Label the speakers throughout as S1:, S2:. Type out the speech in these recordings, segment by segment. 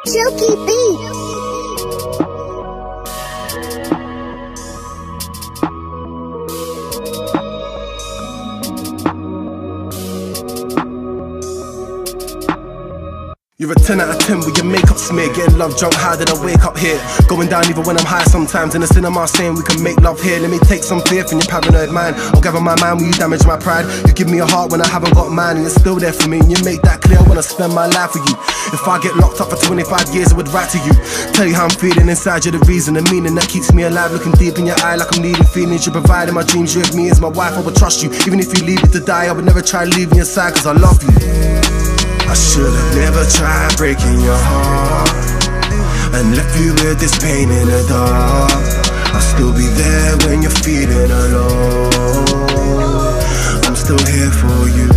S1: Jokey beat.
S2: You're a 10 out of 10 with your makeup smear. Getting love drunk, how did I wake up here? Going down even when I'm high sometimes. In the cinema saying we can make love here. Let me take some fear from your paranoid mind. I'll gather my mind when you damage my pride. You give me a heart when I haven't got mine, and you're still there for me, and you make that clear. I wanna spend my life with you. If I get locked up for 25 years I would write to you, tell you how I'm feeling inside. You're the reason, the meaning that keeps me alive. Looking deep in your eye like I'm needing feelings. You're providing my dreams, you with me as my wife. I would trust you, even if you leave me to die. I would never try leaving your side, cause I love you. I should've never tried breaking your heart and left you with this pain in the dark. I'll still be there when you're feeling alone. I'm still here for you.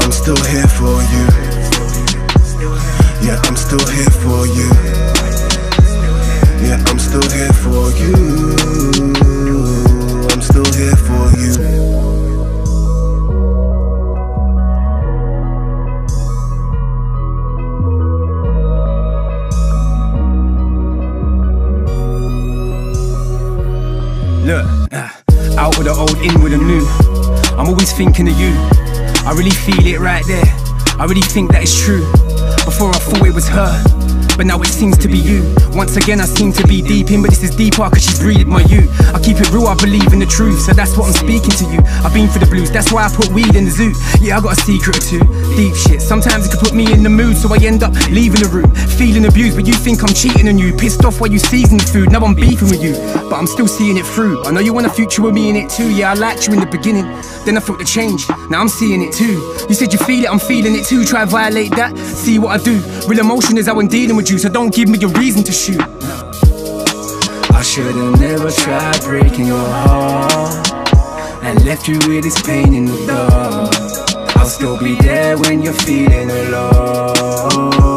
S2: I'm still here for you. Yeah, I'm still here for you. Yeah, I'm still here for you. I'm still here for you.
S3: Look, out with the old, in with the new. I'm always thinking of you. I really feel it right there. I really think that it's true. Before I thought it was her, but now it seems to be you. Once again I seem to be deep in, but this is deeper cause she's breathed my youth. I keep it real, I believe in the truth, so that's what I'm speaking to you. I've been through the blues, that's why I put weed in the zoo. Yeah, I got a secret or two, deep shit. Sometimes it can put me in the mood, so I end up leaving the room, feeling abused, but you think I'm cheating on you. Pissed off while you season the food, now I'm beefing with you, but I'm still seeing it through. I know you want a future with me in it too. Yeah, I liked you in the beginning, then I felt the change, now I'm seeing it too. You said you feel it, I'm feeling it too. Try and violate that, see what I do. Real emotion is how I'm dealing with you, so don't give me a reason to shoot.
S4: I should've never tried breaking your heart and left you with this pain in the dark. I'll still be there when you're feeling alone.